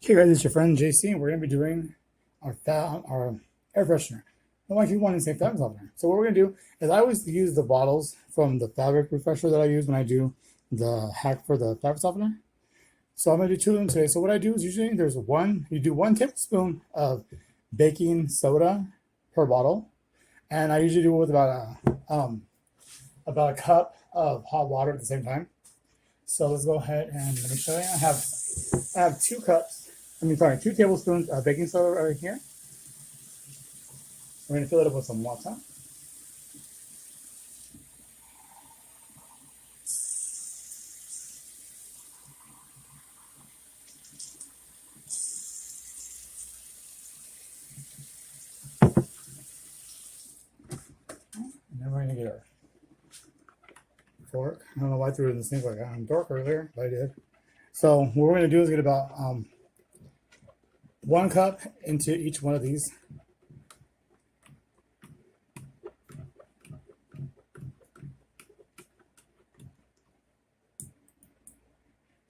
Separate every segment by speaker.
Speaker 1: Hey guys, it's your friend JC, and we're going to be doing our air freshener. The one you want to say fabric softener. So what we're going to do is I always use the bottles from the fabric refresher that I use when I do the hack for the fabric softener. So I'm going to do two of them today. So what I do is usually you do 1 tablespoon of baking soda per bottle, and I usually do it with about a cup of hot water at the same time. So let's go ahead and let me show you. I have 2 tablespoons of baking soda right here. We're going to fill it up with some water. And then we're going to get our fork. I don't know why I threw it in the sink like I'm dark earlier, but I did. So what we're going to do is get about 1 cup into each one of these.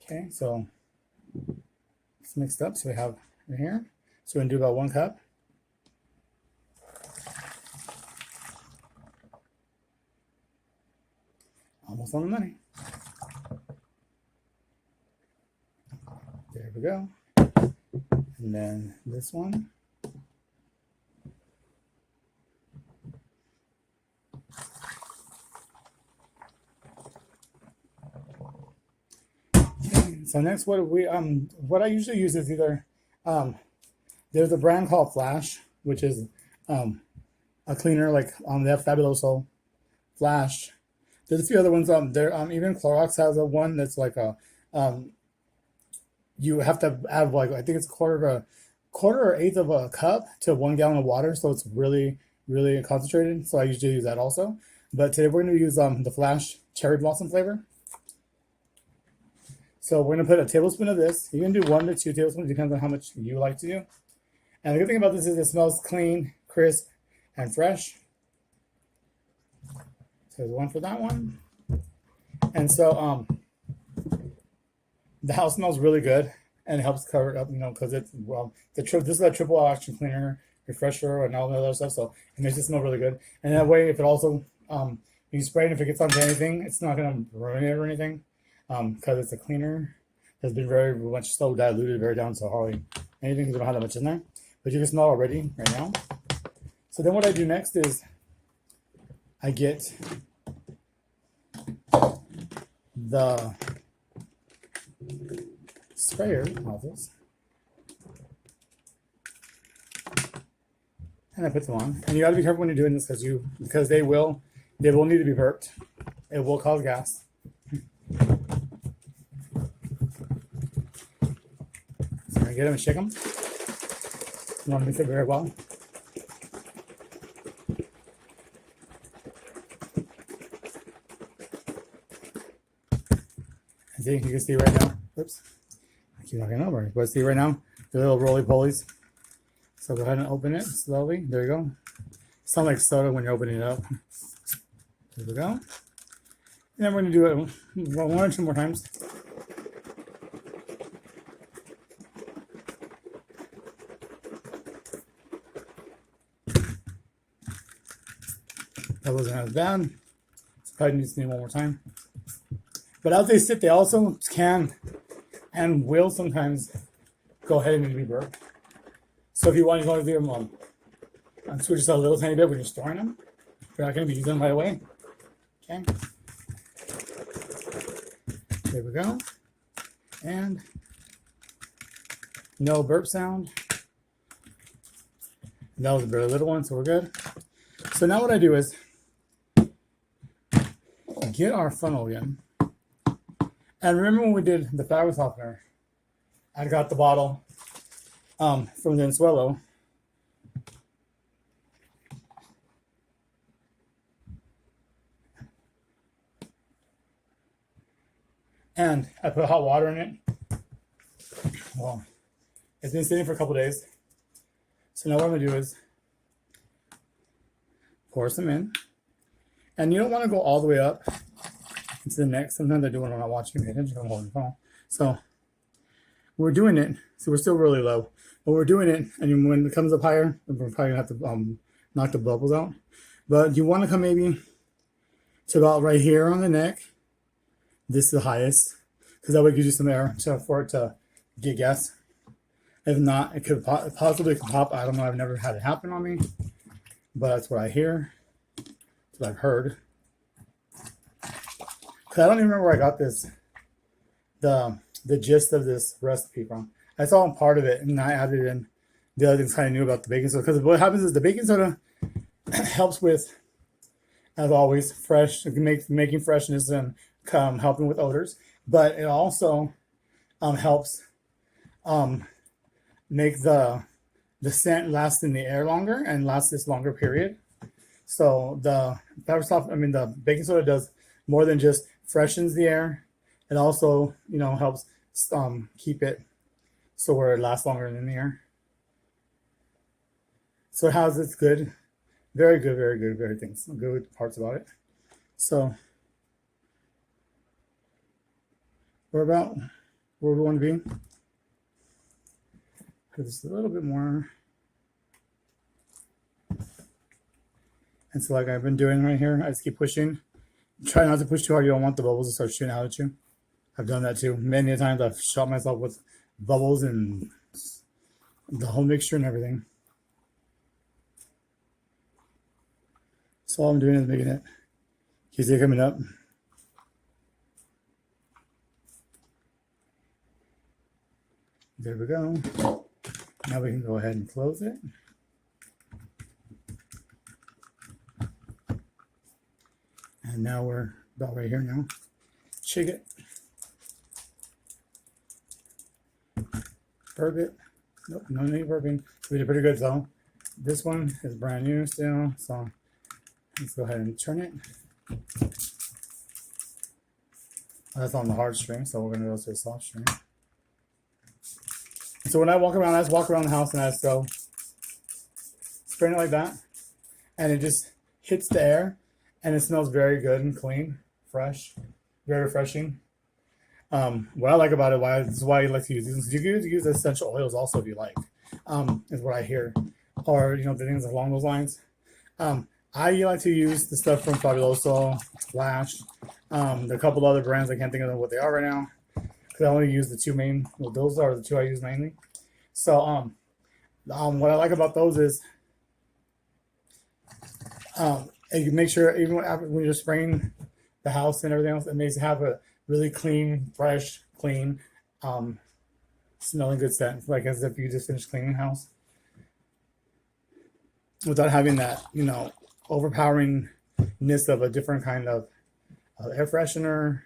Speaker 1: Okay, so it's mixed up. So we have right here. So we're going to do about 1 cup. Almost on the money. There we go. And then this one. Okay, so next what I usually use is either there's a brand called Flash, which is a cleaner like they have Fabuloso, Flash. There's a few other ones even Clorox has one that's like a you have to add like I think it's quarter or eighth of a cup to 1 gallon of water, so it's really concentrated. So I usually use that also. But today we're going to use the Flash cherry blossom flavor. So we're going to put a tablespoon of this. You can do 1 to 2 tablespoons, depends on how much you like to do. And the good thing about this is it smells clean, crisp, and fresh. So there's 1 for that one. And so the house smells really good and it helps cover it up, because it's this is a triple action cleaner, refresher, and all the other stuff. So it makes it smell really good. And that way, if it also you spray it, if it gets onto anything, it's not gonna ruin it or anything, because it's a cleaner. It's been very much so diluted, very down, so hardly anything because we don't have that much in there. But you can smell already right now. So then what I do next is I get the sprayer nozzles and I put them on. And you got to be careful when you're doing this because they will need to be burped. It will cause gas. So I get them and shake them. You want to mix it very well. And see, you can see right now. Oops. I keep knocking over. But see right now, the little roly-polies. So go ahead and open it slowly. There you go. Sounds like soda when you're opening it up. There we go. And then we're going to do it 1 or 2 more times. That wasn't as bad. So probably needs to do 1 more time. But as they sit, they also can and will sometimes go ahead and need to be burped. So if you want to do them switch just a little tiny bit when you're storing them. You're not going to be using them right away. Okay. There we go. And no burp sound. And that was a very little one, so we're good. So now what I do is get our funnel again. And remember when we did the fabric softener, I got the bottle from the Insuelo. And I put hot water in it. Well, it's been sitting for a couple days. So now what I'm going to do is pour some in. And you don't want to go all the way up into the neck. Sometimes I do when I'm not watching, pay attention, I'm holding the phone. So we're doing it. So we're still really low, but we're doing it. And when it comes up higher, we're probably gonna have to knock the bubbles out. But you want to come maybe to about right here on the neck. This is the highest, because that way it gives you some air for it to get gas. If not, it could possibly pop. I don't know. I've never had it happen on me, but that's what I hear. That's what I've heard. Cause I don't even remember where I got this, the gist of this recipe from. I saw part of it, and I added in the other things kind of new about the baking soda. Because what happens is the baking soda helps with, as always, making freshness and helping with odors, but it also helps make the scent last in the air longer and last this longer period. So the the baking soda does more than just freshens the air. It also, helps keep it so where it lasts longer in the air. So it has its good, very good, good parts about it. So we're about where we want to be. Just a little bit more. And so like I've been doing right here, I just keep pushing. Try not to push too hard. You don't want the bubbles to start shooting out at you. I've done that too. Many times I've shot myself with bubbles and the whole mixture and everything. So all I'm doing is making it. You see it coming up. There we go. Now we can go ahead and close it. And now we're about right here now. Shake it. Burp it. Nope, no need burping. We did pretty good though. This one is brand new still, so let's go ahead and turn it. That's on the hard string, so we're gonna go to the soft string. So when I walk around, I just walk around the house and I just go spraying it like that, and it just hits the air, and it smells very good and clean, fresh, very refreshing. What I like about it, this is why I like to use these. You can use essential oils also if you like, is what I hear, or the things along those lines. I like to use the stuff from Fabuloso, Flash, a couple other brands. I can't think of what they are right now, because I only use the two main. Well, those are the two I use mainly. So, what I like about those is, and you make sure even when you're spraying the house and everything else, it makes it have a really clean, fresh, clean, smelling good scent, like as if you just finished cleaning the house, without having that, overpoweringness of a different kind of air freshener,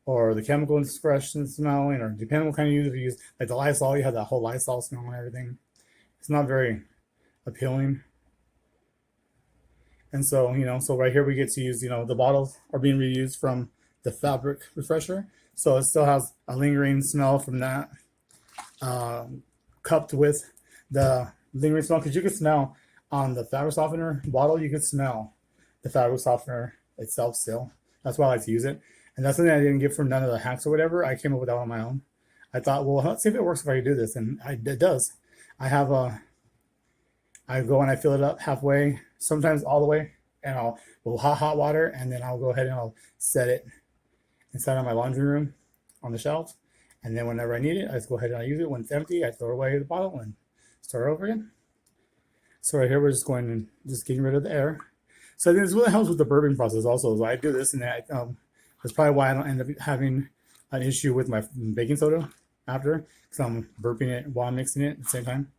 Speaker 1: or the chemical freshen smelling, or depending on what kind of use. If you use like the Lysol, you have that whole Lysol smell and everything. It's not very appealing. And so, so right here we get to use, the bottles are being reused from the fabric refresher. So it still has a lingering smell from that, cupped with the lingering smell, because you can smell on the fabric softener bottle, you can smell the fabric softener itself still. That's why I like to use it. And that's something I didn't get from none of the hacks or whatever. I came up with that on my own. I thought, well, let's see if it works if I do this. And it does. I go and I fill it up halfway, sometimes all the way, and I'll go hot water, and then I'll go ahead and I'll set it inside of my laundry room on the shelf. And then whenever I need it, I just go ahead and I use it. When it's empty, I throw away the bottle and start over again. So right here, we're just going and just getting rid of the air. So I think this really helps with the burping process also. So I do this, and that's probably why I don't end up having an issue with my baking soda after, because I'm burping it while I'm mixing it at the same time.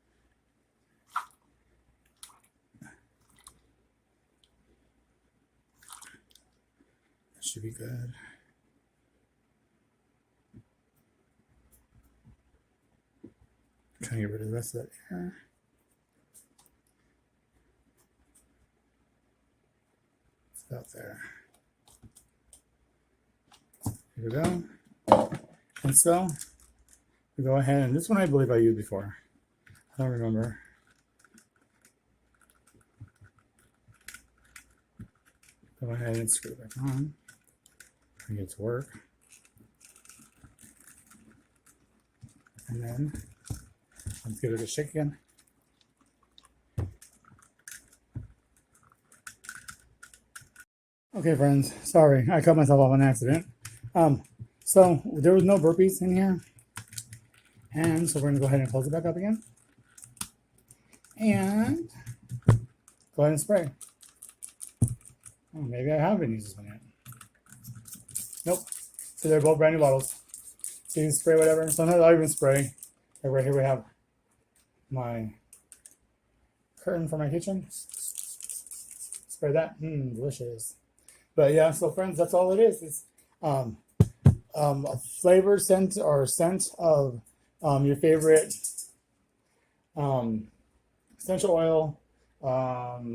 Speaker 1: That should be good. Trying to get rid of the rest of that air. It's about there. Here we go. And so we go ahead, and this one I believe I used before. I don't remember. Go ahead and screw it back on. Bring it to work. And then let's give it a shake again. Okay, friends, sorry, I cut myself off on accident. So there was no burpees in here. And so we're gonna go ahead and close it back up again. And go ahead and spray. Oh, maybe I haven't used this one yet. Nope. So they're both brand new bottles. So you can spray whatever. Sometimes I'll even spray. Like right here we have my curtain for my kitchen. Spray that. Delicious. But yeah, so friends, that's all it is. It's a flavor scent or scent of your favorite essential oil,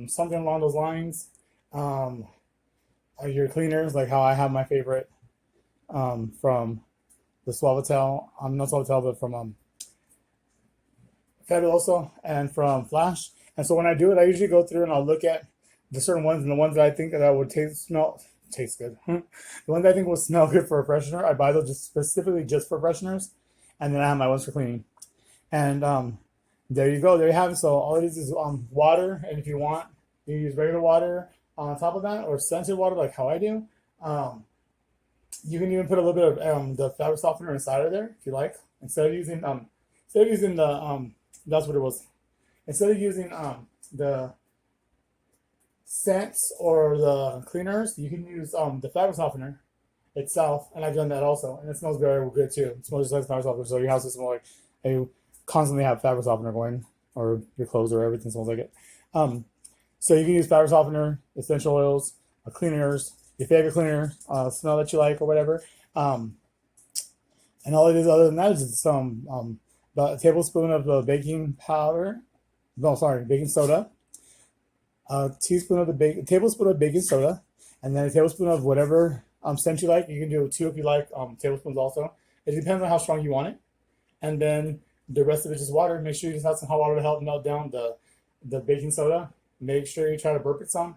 Speaker 1: something along those lines. Your cleaners, like how I have my favorite from the Suavitel, not Suavitel, but from Fabuloso and from Flash. And so when I do it, I usually go through and I'll look at the certain ones, and the ones that I think that would taste good. The ones I think will smell good for a freshener, I buy those just specifically just for fresheners, and then I have my ones for cleaning. And there you go, there you have it. So all it is water, and if you want, you use regular water on top of that, or scented water like how I do. You can even put a little bit of the fabric softener inside of there if you like. Instead of using the that's what it was. Instead of using the scents or the cleaners, you can use the fabric softener itself, and I've done that also, and it smells very good too. It smells just like fabric softener, so your house is more like you constantly have fabric softener going, or your clothes or everything smells like it. So you can use fabric softener, essential oils, cleaners, your favorite cleaner, smell that you like or whatever. And all it is other than that is just about a tablespoon of baking powder. No, sorry, baking soda. A tablespoon of baking soda, and then a tablespoon of whatever scent you like. You can do 2 if you like tablespoons also. It depends on how strong you want it. And then the rest of it is just water. Make sure you just have some hot water to help melt down the baking soda. Make sure you try to burp it some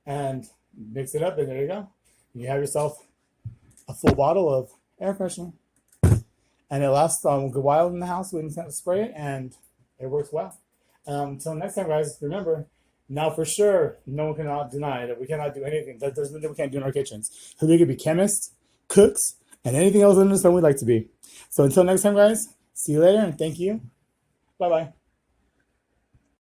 Speaker 1: and mix it up, and there you go. You have yourself a full bottle of air freshener. And it lasts a good while in the house when you have to spray it, and it works well. Until next time, guys, remember, now for sure, no one cannot deny that we cannot do anything. That there's nothing we can't do in our kitchens. So we could be chemists, cooks, and anything else under the sun we'd like to be. So until next time, guys, see you later, and thank you. Bye-bye.